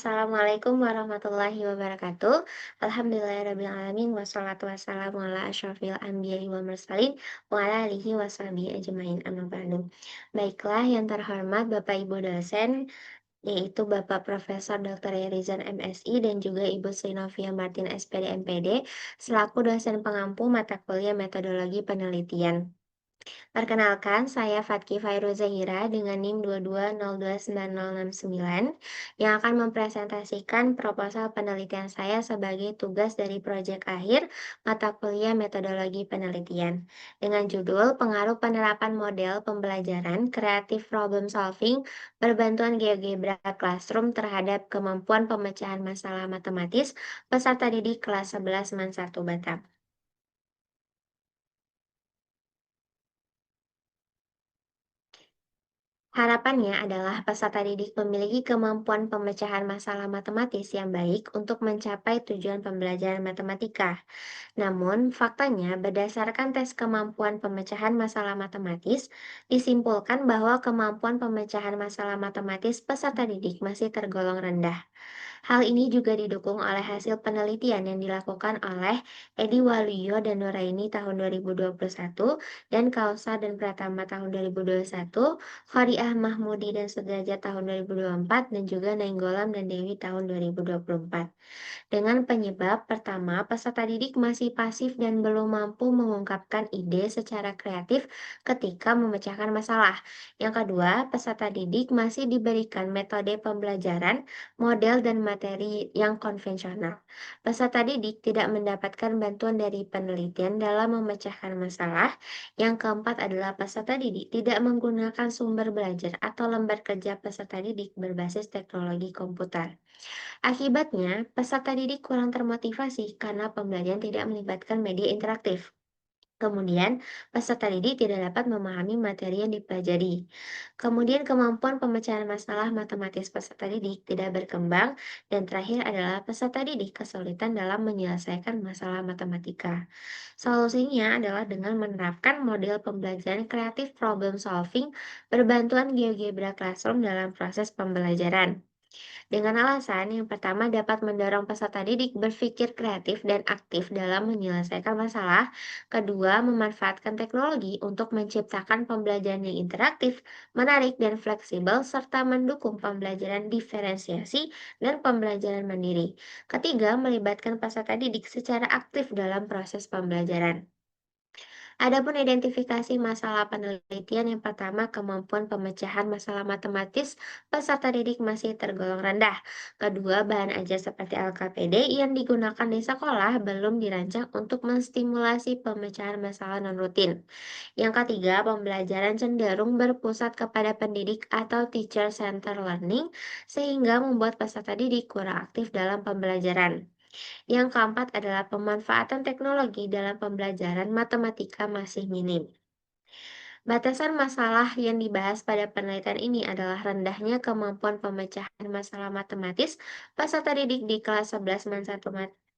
Assalamualaikum warahmatullahi wabarakatuh. Alhamdulillahirrabbilalamin. Wassalatu wassalamu ala asyrafil anbiya'i wal mursalin wa ala alihi washabihi ajmain amma ba'du. Baiklah yang terhormat Bapak Ibu dosen, yaitu Bapak Profesor Dr. Yerizan MSI dan juga Ibu Sri Novia Martin SPD MPD selaku dosen pengampu mata kuliah metodologi penelitian. Perkenalkan, saya Fatki Fairul Zahira dengan NIM 22029069 yang akan mempresentasikan proposal penelitian saya sebagai tugas dari proyek akhir mata kuliah metodologi penelitian dengan judul Pengaruh Penerapan Model Pembelajaran Creative Problem Solving Berbantuan GeoGebra Classroom terhadap kemampuan pemecahan masalah matematis peserta didik kelas 11 Man 1 Batam. Harapannya adalah peserta didik memiliki kemampuan pemecahan masalah matematis yang baik untuk mencapai tujuan pembelajaran matematika. Namun, faktanya berdasarkan tes kemampuan pemecahan masalah matematis, disimpulkan bahwa kemampuan pemecahan masalah matematis peserta didik masih tergolong rendah. Hal ini juga didukung oleh hasil penelitian yang dilakukan oleh Edi Waluyo dan Nuraini tahun 2021 dan Kausa dan Pratama tahun 2021, Khoriah Mahmudi dan Sudrajat tahun 2024, dan juga Nainggolan dan Dewi tahun 2024. Dengan penyebab pertama, peserta didik masih pasif dan belum mampu mengungkapkan ide secara kreatif ketika memecahkan masalah. Yang kedua, peserta didik masih diberikan metode pembelajaran, model, dan materi yang konvensional. Peserta didik tidak mendapatkan bantuan dari penelitian dalam memecahkan masalah. Yang keempat adalah peserta didik tidak menggunakan sumber belajar atau lembar kerja peserta didik berbasis teknologi komputer. Akibatnya, peserta didik kurang termotivasi karena pembelajaran tidak melibatkan media interaktif. Kemudian, peserta didik tidak dapat memahami materi yang dipelajari. Kemudian, kemampuan pemecahan masalah matematis peserta didik tidak berkembang. Dan terakhir adalah peserta didik kesulitan dalam menyelesaikan masalah matematika. Solusinya adalah dengan menerapkan model pembelajaran kreatif problem solving berbantuan GeoGebra Classroom dalam proses pembelajaran. Dengan alasan yang pertama dapat mendorong peserta didik berpikir kreatif dan aktif dalam menyelesaikan masalah, kedua memanfaatkan teknologi untuk menciptakan pembelajaran yang interaktif, menarik dan fleksibel serta mendukung pembelajaran diferensiasi dan pembelajaran mandiri. Ketiga, melibatkan peserta didik secara aktif dalam proses pembelajaran. Adapun identifikasi masalah penelitian yang pertama, kemampuan pemecahan masalah matematis peserta didik masih tergolong rendah. Kedua, bahan ajar seperti LKPD yang digunakan di sekolah belum dirancang untuk menstimulasi pemecahan masalah non-rutin. Yang ketiga, pembelajaran cenderung berpusat kepada pendidik atau teacher center learning sehingga membuat peserta didik kurang aktif dalam pembelajaran. Yang keempat adalah pemanfaatan teknologi dalam pembelajaran matematika masih minim. Batasan masalah yang dibahas pada penelitian ini adalah rendahnya kemampuan pemecahan masalah matematis peserta didik di kelas 11 Man 1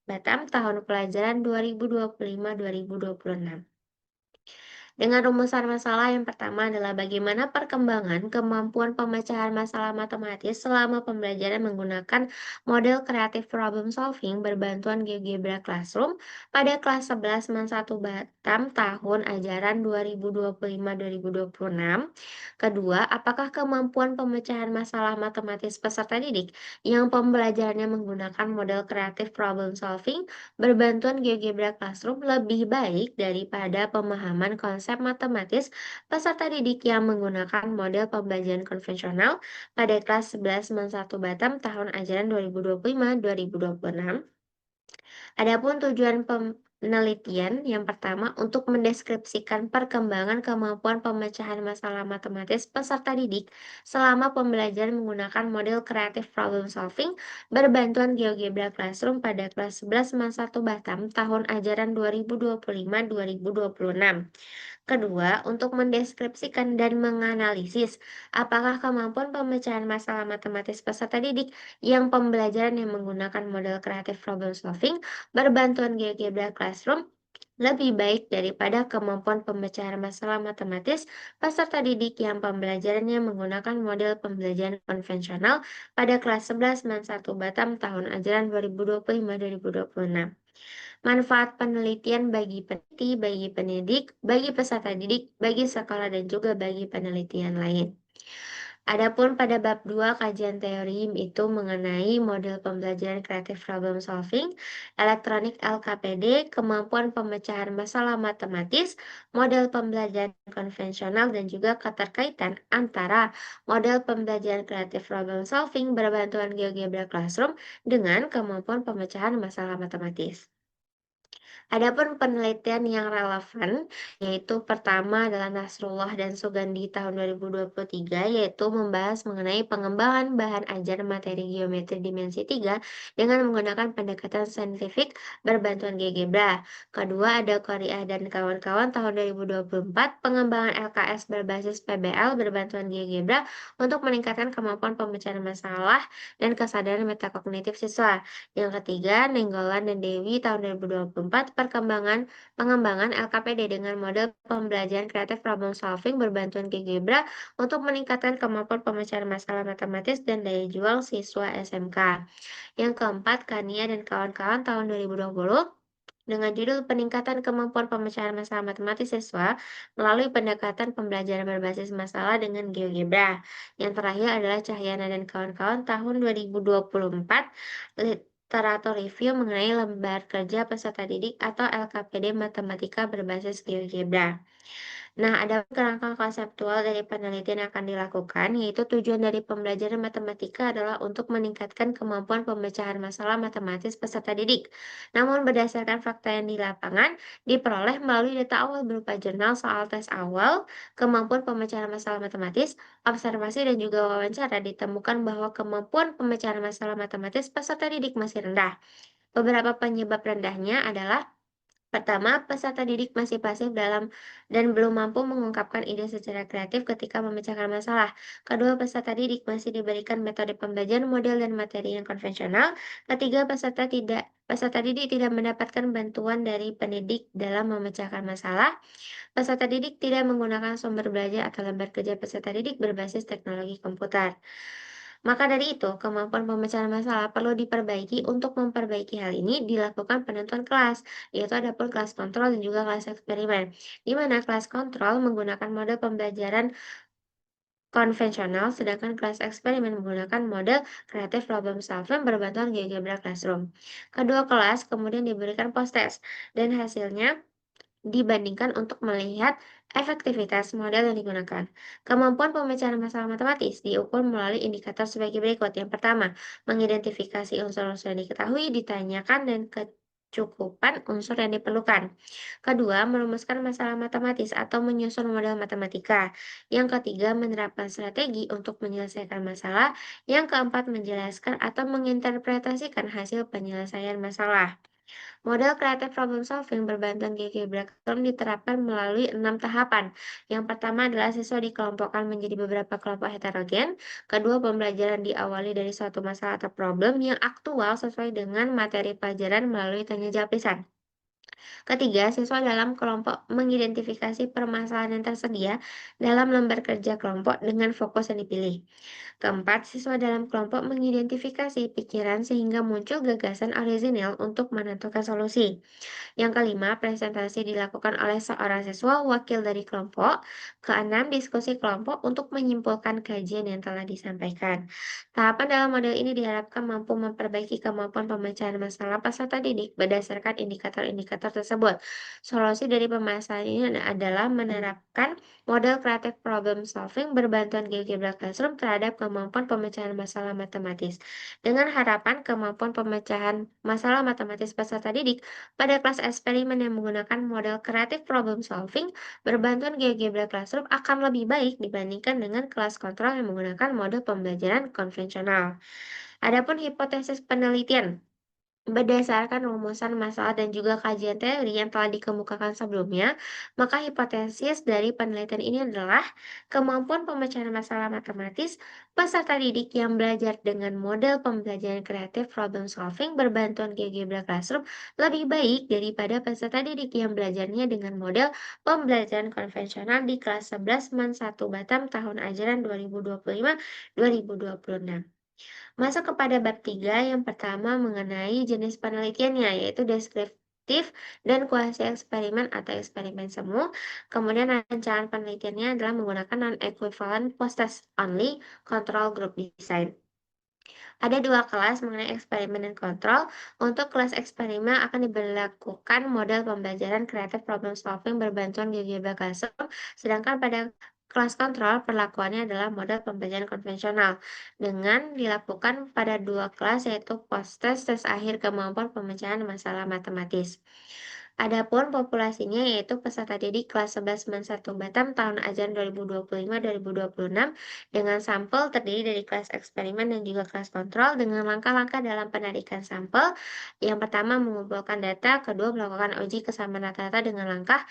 Batam tahun pelajaran 2025-2026. Dengan rumusan masalah yang pertama adalah bagaimana perkembangan kemampuan pemecahan masalah matematis selama pembelajaran menggunakan model creative problem solving berbantuan GeoGebra Classroom pada kelas 11 Man 1 Batam tahun ajaran 2025-2026. Kedua, apakah kemampuan pemecahan masalah matematis peserta didik yang pembelajarannya menggunakan model creative problem solving berbantuan GeoGebra Classroom lebih baik daripada pemahaman konsep matematis peserta didik yang menggunakan model pembelajaran konvensional pada kelas 11 Man 1 Batam tahun ajaran 2025-2026. Adapun tujuan penelitian yang pertama untuk mendeskripsikan perkembangan kemampuan pemecahan masalah matematis peserta didik selama pembelajaran menggunakan model creative problem solving berbantuan GeoGebra Classroom pada kelas 11 Man 1 Batam tahun ajaran 2025-2026. Kedua, untuk mendeskripsikan dan menganalisis apakah kemampuan pemecahan masalah matematis peserta didik yang pembelajaran yang menggunakan model creative problem solving berbantuan GeoGebra Classroom lebih baik daripada kemampuan pemecahan masalah matematis peserta didik yang pembelajarannya menggunakan model pembelajaran konvensional pada kelas 11 dan 1 Batam tahun ajaran 2025-2026. Manfaat penelitian bagi peneliti, bagi pendidik, bagi peserta didik, bagi sekolah, dan juga bagi penelitian lain. Adapun pada bab 2 kajian teori itu mengenai model pembelajaran kreatif problem solving, elektronik LKPD, kemampuan pemecahan masalah matematis, model pembelajaran konvensional dan juga keterkaitan antara model pembelajaran kreatif problem solving berbantuan GeoGebra Classroom dengan kemampuan pemecahan masalah matematis. Adapun penelitian yang relevan, yaitu pertama adalah Nasrullah dan Sugandi tahun 2023, yaitu membahas mengenai pengembangan bahan ajar materi geometri dimensi 3 dengan menggunakan pendekatan saintifik berbantuan GeoGebra. Kedua ada Koriah dan kawan-kawan tahun 2024, pengembangan LKS berbasis PBL berbantuan GeoGebra untuk meningkatkan kemampuan pemecahan masalah dan kesadaran metakognitif siswa. Yang ketiga, Nenggolan dan Dewi tahun 2024 pengembangan LKPD dengan model pembelajaran kreatif problem solving berbantuan GeoGebra untuk meningkatkan kemampuan pemecahan masalah matematis dan daya juang siswa SMK. Yang keempat, Kania dan kawan-kawan tahun 2020 dengan judul Peningkatan Kemampuan Pemecahan Masalah Matematis Siswa melalui pendekatan pembelajaran berbasis masalah dengan GeoGebra. Yang terakhir adalah Cahyana dan kawan-kawan tahun 2024 literatur review mengenai lembar kerja peserta didik atau LKPD Matematika berbasis GeoGebra. Nah, ada kerangka konseptual dari penelitian yang akan dilakukan, yaitu tujuan dari pembelajaran matematika adalah untuk meningkatkan kemampuan pemecahan masalah matematis peserta didik. Namun, berdasarkan fakta yang di lapangan, diperoleh melalui data awal berupa jurnal soal tes awal, kemampuan pemecahan masalah matematis, observasi, dan juga wawancara ditemukan bahwa kemampuan pemecahan masalah matematis peserta didik masih rendah. Beberapa penyebab rendahnya adalah pertama, peserta didik masih pasif dalam dan belum mampu mengungkapkan ide secara kreatif ketika memecahkan masalah. Kedua, peserta didik masih diberikan metode pembelajaran model dan materi yang konvensional. Ketiga, peserta didik tidak mendapatkan bantuan dari pendidik dalam memecahkan masalah. Peserta didik tidak menggunakan sumber belajar atau lembar kerja peserta didik berbasis teknologi komputer. Maka dari itu, kemampuan pemecahan masalah perlu diperbaiki. Untuk memperbaiki hal ini dilakukan penentuan kelas, yaitu ada pun kelas kontrol dan juga kelas eksperimen. Di mana kelas kontrol menggunakan model pembelajaran konvensional, sedangkan kelas eksperimen menggunakan model kreatif problem solving berbantuan GeoGebra Classroom. Kedua kelas kemudian diberikan post-test, dan hasilnya dibandingkan untuk melihat efektivitas model yang digunakan. Kemampuan pemecahan masalah matematis diukur melalui indikator sebagai berikut. Yang pertama, mengidentifikasi unsur-unsur yang diketahui, ditanyakan, dan kecukupan unsur yang diperlukan. Kedua, merumuskan masalah matematis atau menyusun model matematika. Yang ketiga, menerapkan strategi untuk menyelesaikan masalah. Yang keempat, menjelaskan atau menginterpretasikan hasil penyelesaian masalah. Model kreatif problem solving berbantuan GeoGebra Chrome diterapkan melalui 6 tahapan. Yang pertama adalah siswa dikelompokkan menjadi beberapa kelompok heterogen. Kedua, pembelajaran diawali dari suatu masalah atau problem yang aktual sesuai dengan materi pelajaran melalui tanya jawab lisan. Ketiga, siswa dalam kelompok mengidentifikasi permasalahan yang tersedia dalam lembar kerja kelompok dengan fokus yang dipilih. Keempat, siswa dalam kelompok mengidentifikasi pikiran sehingga muncul gagasan orisinil untuk menentukan solusi. Yang kelima, presentasi dilakukan oleh seorang siswa wakil dari kelompok. Keenam, diskusi kelompok untuk menyimpulkan kajian yang telah disampaikan. Tahapan dalam model ini diharapkan mampu memperbaiki kemampuan pemecahan masalah peserta didik berdasarkan indikator-indikator tersebut. Solusi dari permasalahan ini adalah menerapkan model kreatif problem solving berbantuan GeoGebra Classroom terhadap kemampuan pemecahan masalah matematis. Dengan harapan kemampuan pemecahan masalah matematis peserta didik pada kelas eksperimen yang menggunakan model kreatif problem solving berbantuan GeoGebra Classroom akan lebih baik dibandingkan dengan kelas kontrol yang menggunakan model pembelajaran konvensional. Adapun hipotesis penelitian Berdasarkan rumusan masalah dan juga kajian teori yang telah dikemukakan sebelumnya, maka hipotesis dari penelitian ini adalah kemampuan pemecahan masalah matematis peserta didik yang belajar dengan model pembelajaran kreatif problem solving berbantuan GeoGebra Classroom lebih baik daripada peserta didik yang belajarnya dengan model pembelajaran konvensional di kelas 11 Men 1 Batam tahun ajaran 2025-2026. Masuk kepada bab 3 yang pertama mengenai jenis penelitiannya, yaitu deskriptif dan kuasi eksperimen atau eksperimen semu. Kemudian rancangan penelitiannya adalah menggunakan non-equivalent post-test only control group design. Ada dua kelas mengenai eksperimen dan kontrol. Untuk kelas eksperimen akan diberlakukan model pembelajaran kreatif problem solving berbantuan GeoGebra Classroom, sedangkan pada kelas kontrol perlakuannya adalah model pembelajaran konvensional dengan dilakukan pada dua kelas yaitu post-test tes akhir kemampuan pemecahan masalah matematis. Adapun populasinya yaitu peserta didik kelas 11 Men 1 Batam tahun ajaran 2025-2026 dengan sampel terdiri dari kelas eksperimen dan juga kelas kontrol dengan langkah-langkah dalam penarikan sampel. Yang pertama mengumpulkan data, kedua melakukan uji kesamaan rata-rata dengan langkah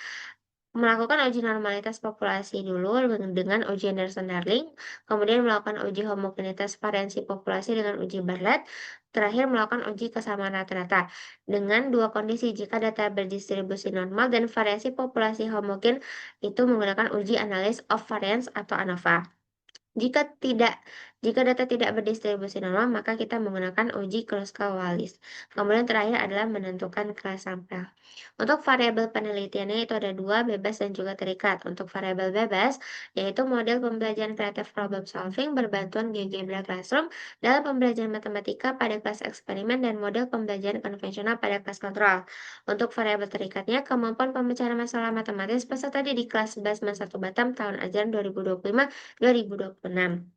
melakukan uji normalitas populasi dulu dengan uji Anderson-Darling, kemudian melakukan uji homogenitas variansi populasi dengan uji Bartlett, terakhir melakukan uji kesamaan rata-rata. Dengan dua kondisi, jika data berdistribusi normal dan variasi populasi homogen itu menggunakan uji analysis of variance atau ANOVA. Jika tidak jika data tidak berdistribusi normal, maka kita menggunakan uji Kruskal-Wallis. Kemudian terakhir adalah menentukan kelas sampel. Untuk variabel penelitiannya itu ada dua, bebas dan juga terikat. Untuk variabel bebas, yaitu model pembelajaran kreatif problem solving berbantuan GeoGebra Classroom dalam pembelajaran matematika pada kelas eksperimen dan model pembelajaran konvensional pada kelas kontrol. Untuk variabel terikatnya, kemampuan pemecahan masalah matematis peserta di kelas 11 Men 1 Batam tahun ajaran 2025-2026.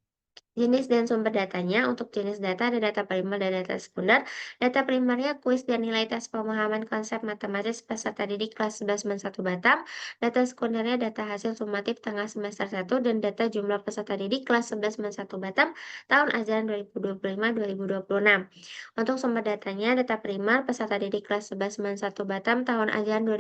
Jenis dan sumber datanya, untuk jenis data ada data primer dan data sekunder. Data primernya kuis dan nilai tes pemahaman konsep matematis peserta didik kelas 11 Men 1 Batam. Data sekundernya data hasil sumatif tengah semester 1 dan data jumlah peserta didik kelas 11 Men 1 Batam tahun ajaran 2025-2026. Untuk sumber datanya, data primer peserta didik kelas 11 Men 1 Batam tahun ajaran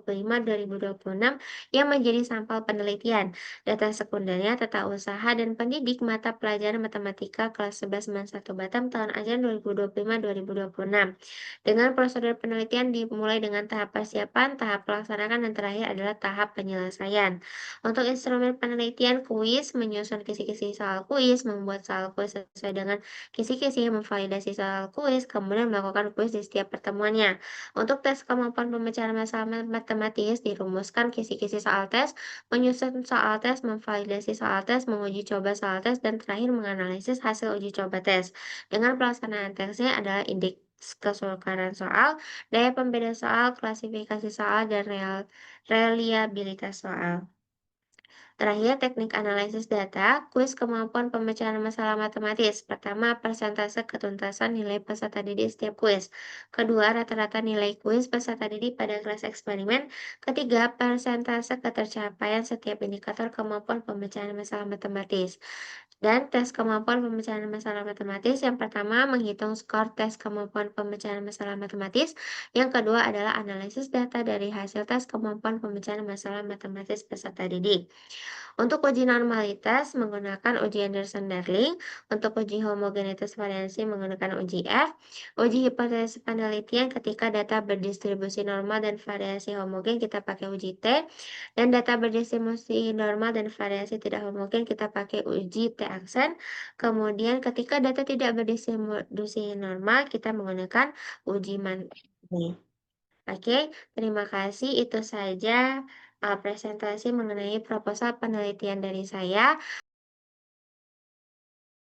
2025-2026 yang menjadi sampel penelitian. Data sekundernya tata usaha dan pendidik mata pelajaran matematika kelas 11 Men 1 Batam tahun ajaran 2025-2026. Dengan prosedur penelitian dimulai dengan tahap persiapan, tahap pelaksanaan, dan terakhir adalah tahap penyelesaian. Untuk instrumen penelitian kuis, menyusun kisi-kisi soal kuis, membuat soal kuis sesuai dengan kisi-kisi, memvalidasi soal kuis, kemudian melakukan kuis di setiap pertemuannya. Untuk tes kemampuan pemecahan masalah matematis, dirumuskan kisi-kisi soal tes, menyusun soal tes, memvalidasi soal tes, menguji coba soal tes, dan terakhir menganalisis hasil uji coba tes. Dengan pelaksanaan tesnya adalah indeks kesukaran soal, daya pembeda soal, klasifikasi soal, dan reliabilitas soal. Terakhir, teknik analisis data, kuis kemampuan pemecahan masalah matematis. Pertama, persentase ketuntasan nilai peserta didik setiap kuis. Kedua, rata-rata nilai kuis peserta didik pada kelas eksperimen. Ketiga, persentase ketercapaian setiap indikator kemampuan pemecahan masalah matematis. Dan tes kemampuan pemecahan masalah matematis. Yang pertama, menghitung skor tes kemampuan pemecahan masalah matematis. Yang kedua adalah analisis data dari hasil tes kemampuan pemecahan masalah matematis peserta didik. Untuk uji normalitas menggunakan uji Anderson-Darling, untuk uji homogenitas variansi menggunakan uji F, uji hipotesis penelitian ketika data berdistribusi normal dan variasi homogen kita pakai uji T, dan data berdistribusi normal dan variasi tidak homogen kita pakai uji T aksen. Kemudian ketika data tidak berdistribusi normal kita menggunakan uji Mann-Whitney. Oke, terima kasih. Itu saja presentasi mengenai proposal penelitian dari saya.